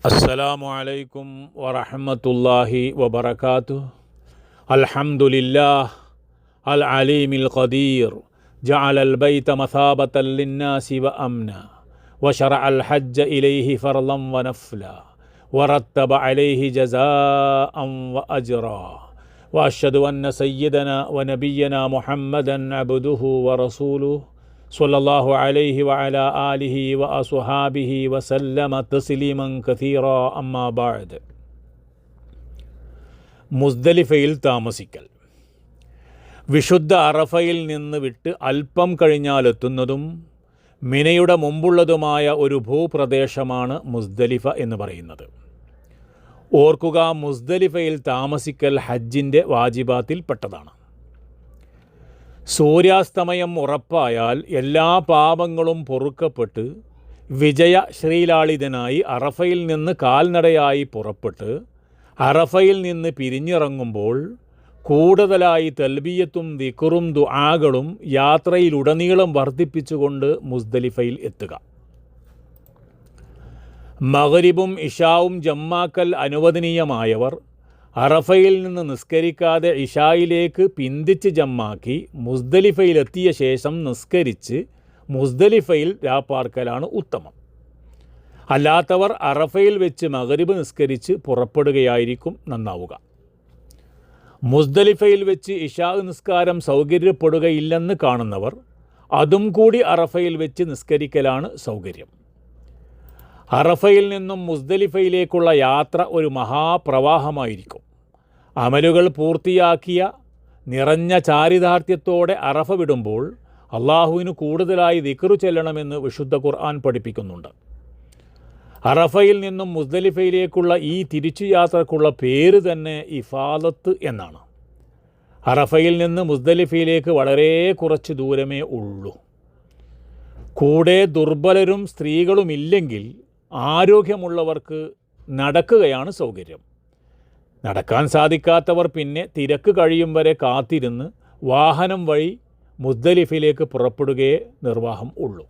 السلام عليكم ورحمة الله وبركاته. الحمد لله العليم القدير جعل البيت مثابة للناس وأمنا وشرع الحج إليه فرضا ونفلا ورتب عليه جزاء وأجرا وأشهد أن سيدنا ونبينا محمدا عبده ورسوله صلى الله عليه وعلى آله وأصحابه وسلم تسليما كثيرا أما بعد. മുസ്ദലിഫയിൽ താമസിക്കൽ. വിശുദ്ധ അറഫയിൽ നിന്ന് വിട്ട് അല്പം കഴിഞ്ഞാലെത്തുന്നതും മിനയുടെ മുമ്പുള്ളതുമായ ഒരു ഭൂപ്രദേശമാണ് മുസ്ദലിഫ എന്ന് പറയുന്നത്. ഓർക്കുക, മുസ്ദലിഫയിൽ താമസിക്കൽ ഹജ്ജിൻ്റെ വാജിബാത്തിൽപ്പെട്ടതാണ്. സൂര്യാസ്തമയം ഉറപ്പായാൽ എല്ലാ പാപങ്ങളും പൊറുക്കപ്പെട്ട് വിജയശ്രീലാളിതനായി അറഫയിൽ നിന്ന് കാൽനടയായി പുറപ്പെട്ട് അറഫയിൽ നിന്ന് പിരിഞ്ഞിറങ്ങുമ്പോൾ കൂടുതലായി തൽബിയത്തും ദിക്റും ദുആകളും യാത്രയിലുടനീളം വർദ്ധിപ്പിച്ചുകൊണ്ട് മുസ്ദലിഫയിൽ എത്തുക. മഗ്രിബും ഇശാവും ജമ്മാക്കൽ അനുവദനീയമായവർ അറഫയിൽ നിന്ന് നിസ്കരിക്കാതെ ഇശായിലേക്ക് പിന്തിച്ച് ജമ്മാക്കി മുസ്ദലിഫയിലെത്തിയ ശേഷം നിസ്കരിച്ച് മുസ്ദലിഫയിൽ രാപ്പാർക്കലാണ് ഉത്തമം. അല്ലാത്തവർ അറഫയിൽ വെച്ച് മഗ്രിബ് നിസ്കരിച്ച് പുറപ്പെടുകയായിരിക്കും നന്നാവുക. മുസ്ദലിഫയിൽ വെച്ച് ഇശാ നിസ്കാരം സൗകര്യപ്പെടുകയില്ലെന്ന് കാണുന്നവർ അതും കൂടി അറഫയിൽ വെച്ച് നിസ്കരിക്കലാണ് സൗകര്യം. അറഫയിൽ നിന്നും മുസ്ദലിഫയിലേക്കുള്ള യാത്ര ഒരു മഹാപ്രവാഹമായിരിക്കും. അമലുകൾ പൂർത്തിയാക്കിയ നിറഞ്ഞ ചാരിതാർത്ഥ്യത്തോടെ അറഫ വിടുമ്പോൾ അള്ളാഹുവിന് കൂടുതലായി ദിക്റ് ചെല്ലണമെന്ന് വിശുദ്ധ ഖുർആൻ പഠിപ്പിക്കുന്നുണ്ട്. അറഫയിൽ നിന്നും മുസ്ദലിഫയിലേക്കുള്ള ഈ തിരിച്ചുയാത്രക്കുള്ള പേര് തന്നെ ഇഫാദത്ത് എന്നാണ്. അറഫയിൽ നിന്ന് മുസ്ദലിഫയിലേക്ക് വളരെ കുറച്ച് ദൂരമേ ഉള്ളൂ. കൂടെ ദുർബലരും സ്ത്രീകളുമില്ലെങ്കിൽ ആരോഗ്യമുള്ളവർക്ക് നടക്കുകയാണ് സൗകര്യം. നടക്കാൻ സാധിക്കാത്തവർ പിന്നെ തിരക്ക് കഴിയും വരെ കാത്തിരുന്ന് വാഹനം വഴി മുസ്ദലിഫയിലേക്ക് പുറപ്പെടുകയേ നിർവാഹം ഉള്ളൂ.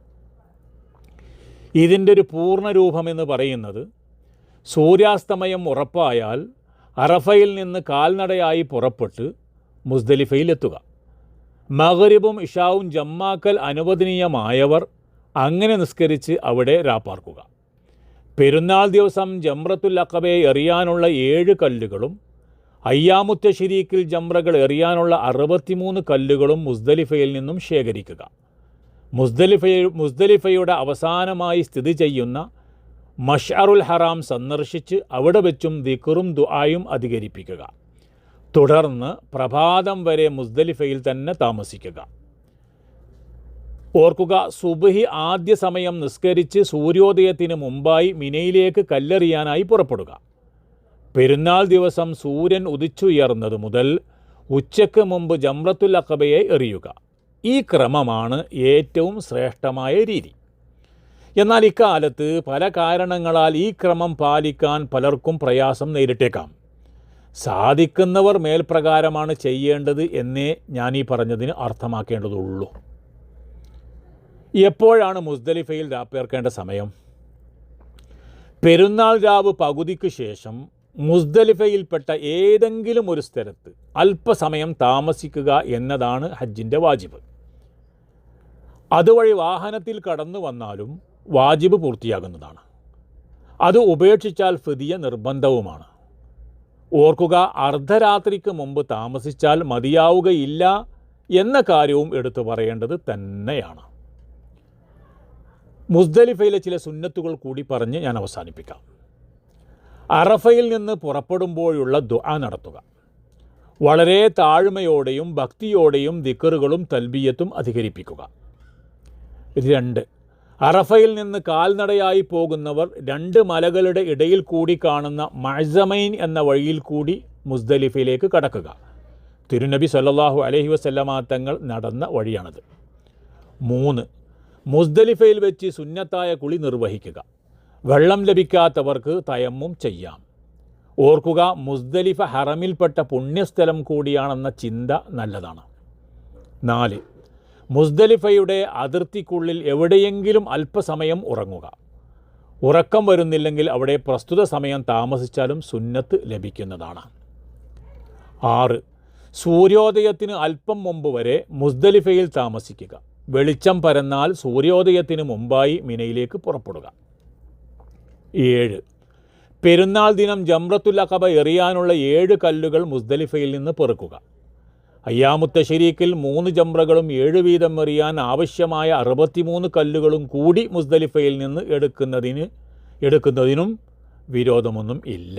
ഇതിൻ്റെ ഒരു പൂർണ്ണരൂപമെന്ന് പറയുന്നത് സൂര്യാസ്തമയം ഉറപ്പായാൽ അറഫയിൽ നിന്ന് കാൽനടയായി പുറപ്പെട്ട് മുസ്ദലിഫയിലെത്തുക. മഗ്രിബും ഇശാവും ജമ്മാക്കൽ അനുവദനീയമായവർ അങ്ങനെ നിസ്കരിച്ച് അവിടെ രാപ്പാർക്കുക. പെരുന്നാൾ ദിവസം ജംറത്തുൽ അഖബയെ എറിയാനുള്ള 7 കല്ലുകളും അയ്യാമുത്ത ശരീക്കിൽ ജംറകൾ എറിയാനുള്ള 63 കല്ലുകളും മുസ്ദലിഫയിൽ നിന്നും ശേഖരിക്കുക. മുസ്ദലിഫയുടെ അവസാനമായി സ്ഥിതി ചെയ്യുന്ന മഷ്അറുൽ ഹറാം സന്ദർശിച്ച് അവിടെ വെച്ചും ദിക്റും ദുആയും അധികരിപ്പിക്കുക. തുടർന്ന് പ്രഭാതം വരെ മുസ്ദലിഫയിൽ തന്നെ താമസിക്കുക. ഓർക്കുക, സുബ്ഹി ആദ്യ സമയം നിസ്കരിച്ച് സൂര്യോദയത്തിന് മുമ്പായി മിനയിലേക്ക് കല്ലെറിയാനായി പുറപ്പെടുക. പെരുന്നാൾ ദിവസം സൂര്യൻ ഉദിച്ചുയർന്നത് മുതൽ ഉച്ചയ്ക്ക് മുമ്പ് ജംറത്തുൽ അഖബയെ എറിയുക. ഈ ക്രമമാണ് ഏറ്റവും ശ്രേഷ്ഠമായ രീതി. എന്നാൽ ഇക്കാലത്ത് പല കാരണങ്ങളാൽ ഈ ക്രമം പാലിക്കാൻ പലർക്കും പ്രയാസം നേരിട്ടേക്കാം. സാധിക്കുന്നവർ മേൽപ്രകാരമാണ് ചെയ്യേണ്ടത് എന്നേ ഞാനീ പറഞ്ഞതിന് അർത്ഥമാക്കേണ്ടതുള്ളൂ. എപ്പോഴാണ് മുസ്ദലിഫയിൽ രാപ്പേർക്കേണ്ട സമയം? പെരുന്നാൾ രാവ് പകുതിക്ക് ശേഷം മുസ്ദലിഫയിൽപ്പെട്ട ഏതെങ്കിലും ഒരു സ്ഥലത്ത് അല്പസമയം താമസിക്കുക എന്നതാണ് ഹജ്ജിൻ്റെ വാജിബ്. അതുവഴി വാഹനത്തിൽ കടന്നു വന്നാലും വാജിബ് പൂർത്തിയാകുന്നതാണ്. അത് ഉപേക്ഷിച്ചാൽ ഫിദിയ നിർബന്ധവുമാണ്. ഓർക്കുക, അർദ്ധരാത്രിക്ക് മുമ്പ് താമസിച്ചാൽ മതിയാവുകയില്ല എന്ന കാര്യവും എടുത്തു പറയേണ്ടത് തന്നെയാണ്. മുസ്ദലിഫയിലെ ചില സുന്നത്തുകൾ കൂടി പറഞ്ഞ് ഞാൻ അവസാനിപ്പിക്കാം. അറഫയിൽ നിന്ന് പുറപ്പെടുമ്പോഴുള്ള ദുആ നടത്തുക. വളരെ താഴ്മയോടെയും ഭക്തിയോടെയും ദിക്റുകളും തൽബിയത്തും അധികരിപ്പിക്കുക. 2. അറഫയിൽ നിന്ന് കാൽനടയായി പോകുന്നവർ 2 മലകളുടെ ഇടയിൽ കൂടി കാണുന്ന മഅ്സമൈൻ എന്ന വഴിയിൽ കൂടി മുസ്ദലിഫയിലേക്ക് കടക്കുക. തിരുനബി സല്ലല്ലാഹു അലൈഹി വസല്ലമ തങ്ങൾ നടന്ന വഴിയാണത്. 3. മുസ്ദലിഫയിൽ വെച്ച് സുന്നത്തായ കുളി നിർവഹിക്കുക. വെള്ളം ലഭിക്കാത്തവർക്ക് തയമ്മും ചെയ്യാം. ഓർക്കുക, മുസ്ദലിഫ ഹറമിൽപ്പെട്ട പുണ്യസ്ഥലം കൂടിയാണെന്ന ചിന്ത നല്ലതാണ്. 4. മുസ്ദലിഫയുടെ അതിർത്തിക്കുള്ളിൽ എവിടെയെങ്കിലും അല്പസമയം ഉറങ്ങുക. ഉറക്കം വരുന്നില്ലെങ്കിൽ അവിടെ പ്രസ്തുത സമയം താമസിച്ചാലും സുന്നത്ത് ലഭിക്കുന്നതാണ്. 6. സൂര്യോദയത്തിന് അല്പം മുമ്പ് വരെ മുസ്ദലിഫയിൽ താമസിക്കുക. വെളിച്ചം പരന്നാൽ സൂര്യോദയത്തിന് മുമ്പായി മിനയിലേക്ക് പുറപ്പെടുക. 7. പെരുന്നാൾ ദിനം ജംറത്തുൽ അഖബ എറിയാനുള്ള 7 കല്ലുകൾ മുസ്ദലിഫയിൽ നിന്ന് പെറുക്കുക. അയ്യാമുത്ത ശരീക്കിൽ 3 ജംറകളും 7 വീതം എറിയാൻ ആവശ്യമായ 63 കല്ലുകളും കൂടി മുസ്ദലിഫയിൽ നിന്ന് എടുക്കുന്നതിനും വിരോധമൊന്നും ഇല്ല.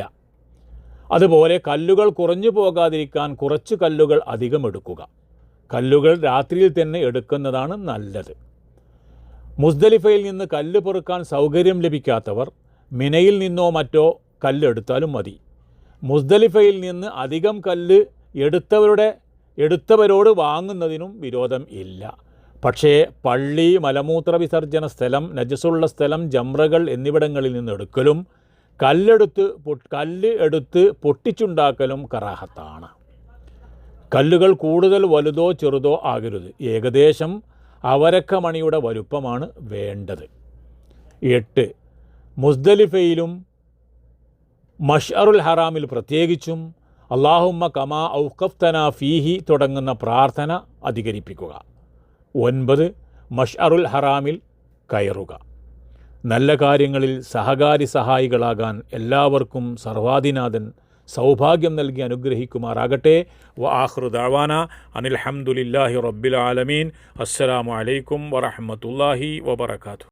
അതുപോലെ കല്ലുകൾ കുറഞ്ഞു പോകാതിരിക്കാൻ കുറച്ച് കല്ലുകൾ അധികം എടുക്കുക. കല്ലുകൾ രാത്രിയിൽ തന്നെ എടുക്കുന്നതാണ് നല്ലത്. മുസ്ദലിഫയിൽ നിന്ന് കല്ല് പെറുക്കാൻ സൗകര്യം ലഭിക്കാത്തവർ മിനയിൽ നിന്നോ മറ്റോ കല്ലെടുത്താലും മതി. മുസ്ദലിഫയിൽ നിന്ന് അധികം കല്ല് എടുത്തവരോട് വാങ്ങുന്നതിനും വിരോധം ഇല്ല. പക്ഷേ പള്ളി, മലമൂത്ര വിസർജന സ്ഥലം, നജസുള്ള സ്ഥലം, ജംറകൾ എന്നിവിടങ്ങളിൽ നിന്ന് എടുക്കലും കല്ല് എടുത്ത് പൊട്ടിച്ചുണ്ടാക്കലും കറാഹത്താണ്. കല്ലുകൾ കൂടുതൽ വലുതോ ചെറുതോ ആകരുത്. ഏകദേശം അവരക്കമണിയുടെ വലുപ്പമാണ് വേണ്ടത്. 8. മുസ്ദലിഫയിലും മഷ്അറുൽ ഹറാമിൽ പ്രത്യേകിച്ചും അല്ലാഹുമ്മ കമാ ഔഖഫ്തന ഫീഹി തുടങ്ങുന്ന പ്രാർത്ഥന അധികരിപ്പിക്കുക. 9. മഷ്അറുൽ ഹറാമിൽ കയറുക. നല്ല കാര്യങ്ങളിൽ സഹായികളാകാൻ എല്ലാവർക്കും സർവാധിനാഥൻ സൗഭാഗ്യം നൽകി അനുഗ്രഹിക്കുമാറാകട്ടെ. വആഖിറു ദഅവാന അനിൽ ഹംദുലില്ലാഹി റബ്ബിൽ ആലമീൻ. അസ്സലാമു അലൈക്കും വറഹ്മത്തുള്ളാഹി വബറകാതുഹു.